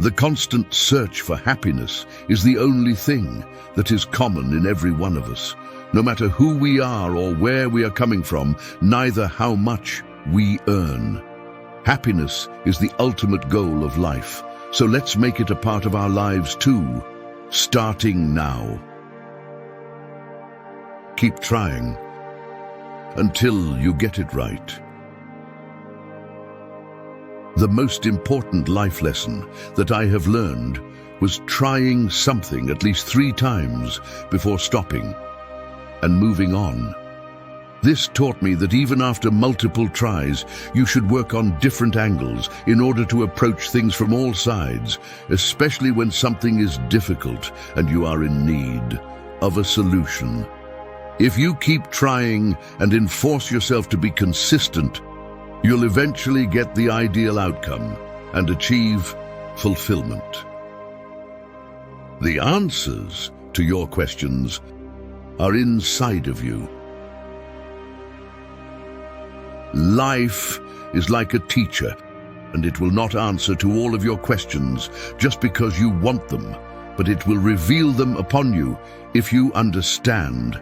The constant search for happiness is the only thing that is common in every one of us. No matter who we are or where we are coming from, neither how much we earn. Happiness is the ultimate goal of life, so let's make it a part of our lives too, starting now. Keep trying until you get it right. The most important life lesson that I have learned was trying something at least 3 times before stopping and moving on. This taught me that even after multiple tries, you should work on different angles in order to approach things from all sides, especially when something is difficult and you are in need of a solution. If you keep trying and enforce yourself to be consistent, you'll eventually get the ideal outcome and achieve fulfillment. The answers to your questions are inside of you. Life is like a teacher, and it will not answer to all of your questions just because you want them, but it will reveal them upon you if you understand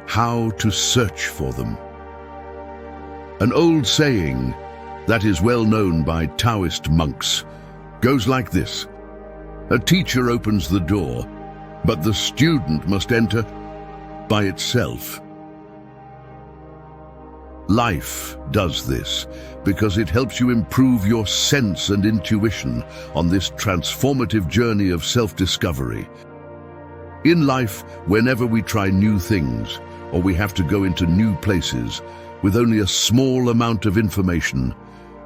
how to search for them. An old saying that is well known by Taoist monks goes like this: a teacher opens the door, but the student must enter by itself. Life does this because it helps you improve your sense and intuition on this transformative journey of self-discovery. In life, whenever we try new things or we have to go into new places with only a small amount of information,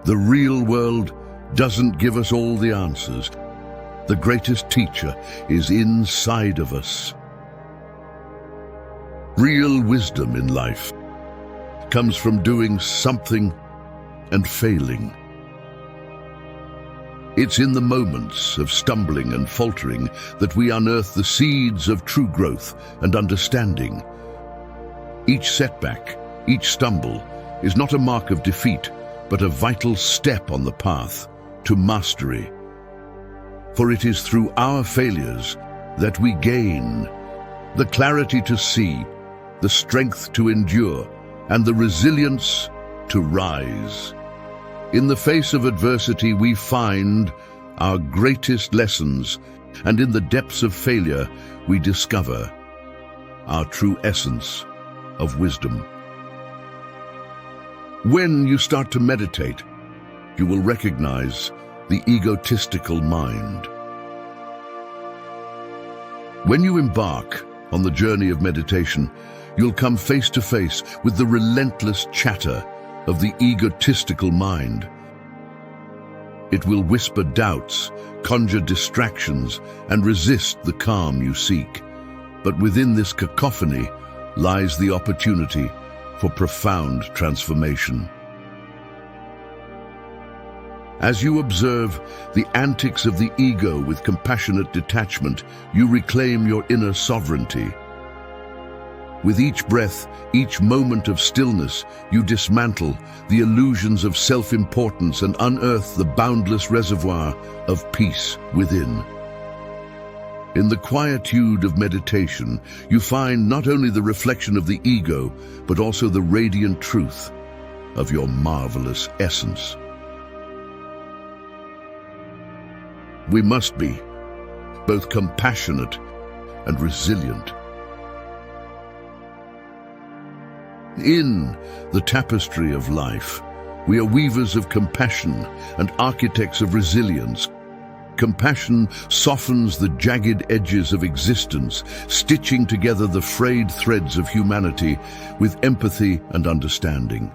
the real world doesn't give us all the answers. The greatest teacher is inside of us. Real wisdom in life comes from doing something and failing. It's in the moments of stumbling and faltering that we unearth the seeds of true growth and understanding. Each setback, each stumble, is not a mark of defeat, but a vital step on the path to mastery. For it is through our failures that we gain the clarity to see, the strength to endure, and the resilience to rise. In the face of adversity, we find our greatest lessons, and in the depths of failure, we discover our true essence of wisdom. When you start to meditate, you will recognize the egotistical mind. When you embark on the journey of meditation, you'll come face to face with the relentless chatter of the egotistical mind. It will whisper doubts, conjure distractions, and resist the calm you seek. But within this cacophony lies the opportunity for profound transformation. As you observe the antics of the ego with compassionate detachment, you reclaim your inner sovereignty. With each breath, each moment of stillness, you dismantle the illusions of self-importance and unearth the boundless reservoir of peace within. In the quietude of meditation, you find not only the reflection of the ego, but also the radiant truth of your marvelous essence. We must be both compassionate and resilient. In the tapestry of life, we are weavers of compassion and architects of resilience. Compassion softens the jagged edges of existence, stitching together the frayed threads of humanity with empathy and understanding.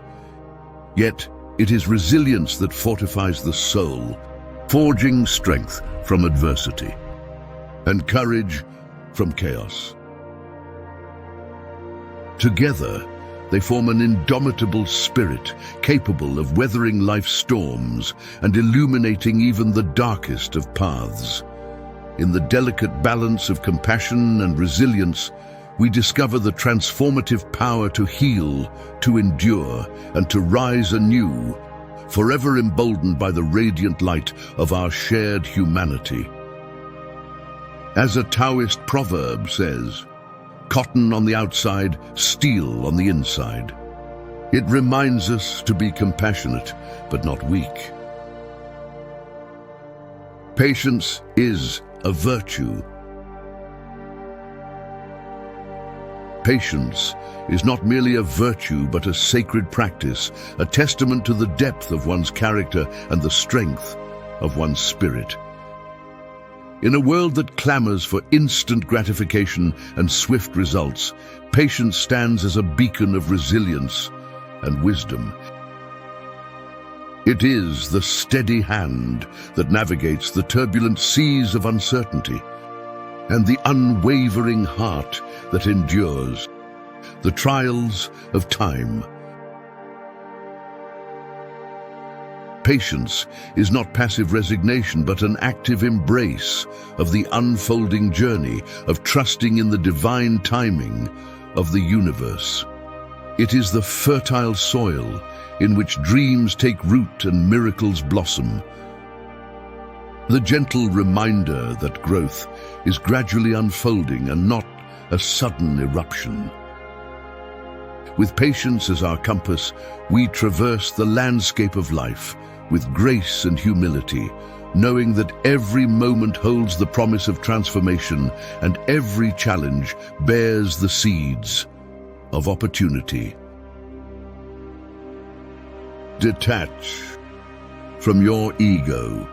Yet, it is resilience that fortifies the soul, forging strength from adversity and courage from chaos. Together, they form an indomitable spirit capable of weathering life's storms and illuminating even the darkest of paths. In the delicate balance of compassion and resilience, we discover the transformative power to heal, to endure, and to rise anew, forever emboldened by the radiant light of our shared humanity. As a Taoist proverb says, "Cotton on the outside, steel on the inside." It reminds us to be compassionate, but not weak. Patience is a virtue. Patience is not merely a virtue, but a sacred practice, a testament to the depth of one's character and the strength of one's spirit. In a world that clamors for instant gratification and swift results, patience stands as a beacon of resilience and wisdom. It is the steady hand that navigates the turbulent seas of uncertainty, and the unwavering heart that endures the trials of time. Patience is not passive resignation, but an active embrace of the unfolding journey, of trusting in the divine timing of the universe. It is the fertile soil in which dreams take root and miracles blossom. The gentle reminder that growth is gradually unfolding and not a sudden eruption. With patience as our compass, we traverse the landscape of life with grace and humility, knowing that every moment holds the promise of transformation and every challenge bears the seeds of opportunity. Detach from your ego.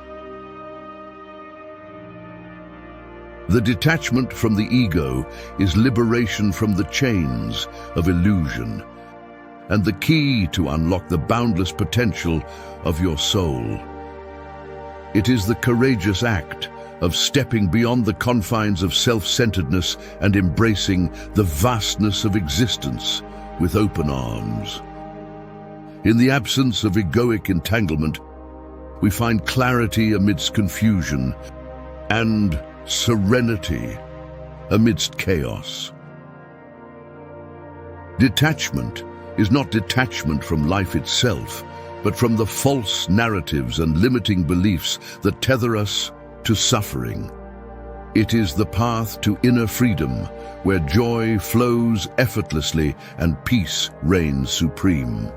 The detachment from the ego is liberation from the chains of illusion and the key to unlock the boundless potential of your soul. It is the courageous act of stepping beyond the confines of self-centeredness and embracing the vastness of existence with open arms. In the absence of egoic entanglement, we find clarity amidst confusion and serenity amidst chaos. Detachment is not detachment from life itself, but from the false narratives and limiting beliefs that tether us to suffering. It is the path to inner freedom, where joy flows effortlessly and peace reigns supreme.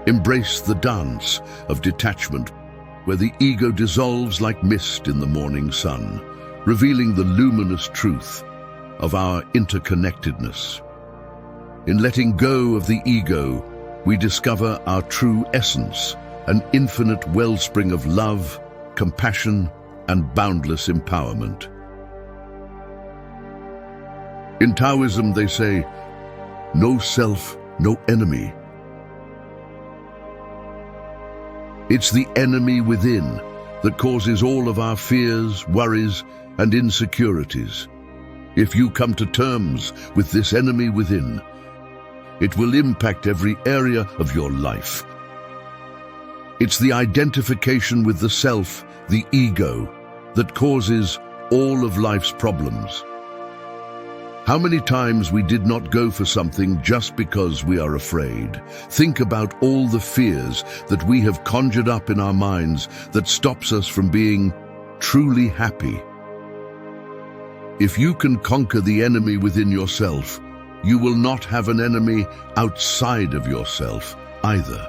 Embrace the dance of detachment, where the ego dissolves like mist in the morning sun, revealing the luminous truth of our interconnectedness. In letting go of the ego, we discover our true essence, an infinite wellspring of love, compassion, and boundless empowerment. In Taoism, they say, "No self, no enemy." It's the enemy within that causes all of our fears, worries, and insecurities. If you come to terms with this enemy within, it will impact every area of your life. It's the identification with the self, the ego, that causes all of life's problems. How many times we did not go for something just because we are afraid? Think about all the fears that we have conjured up in our minds that stops us from being truly happy. If you can conquer the enemy within yourself, you will not have an enemy outside of yourself either.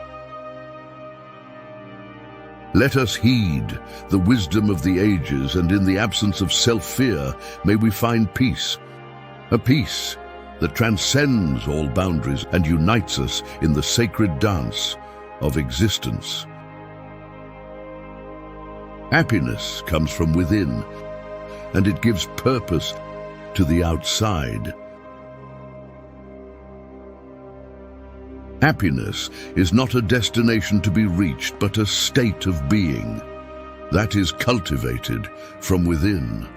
Let us heed the wisdom of the ages, and in the absence of self-fear, may we find peace. A peace that transcends all boundaries and unites us in the sacred dance of existence. Happiness comes from within, and it gives purpose to the outside. Happiness is not a destination to be reached, but a state of being that is cultivated from within.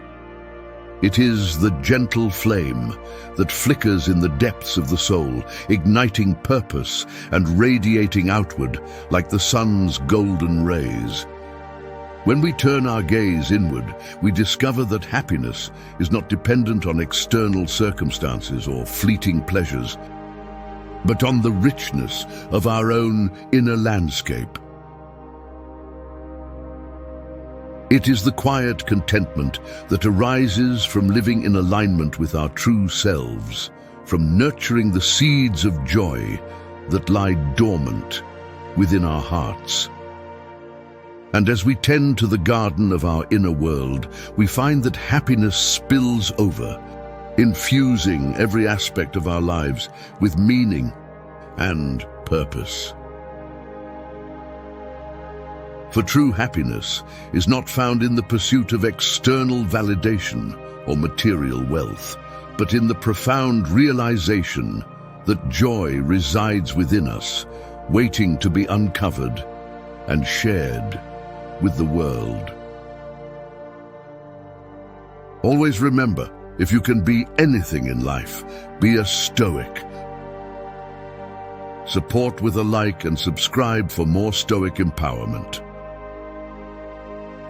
It is the gentle flame that flickers in the depths of the soul, igniting purpose and radiating outward like the sun's golden rays. When we turn our gaze inward, we discover that happiness is not dependent on external circumstances or fleeting pleasures. but on the richness of our own inner landscape. It is the quiet contentment that arises from living in alignment with our true selves, from nurturing the seeds of joy that lie dormant within our hearts. And as we tend to the garden of our inner world, we find that happiness spills over, infusing every aspect of our lives with meaning and purpose. For true happiness is not found in the pursuit of external validation or material wealth, but in the profound realization that joy resides within us, waiting to be uncovered and shared with the world. Always remember, if you can be anything in life, be a Stoic. Support with a like and subscribe for more Stoic empowerment.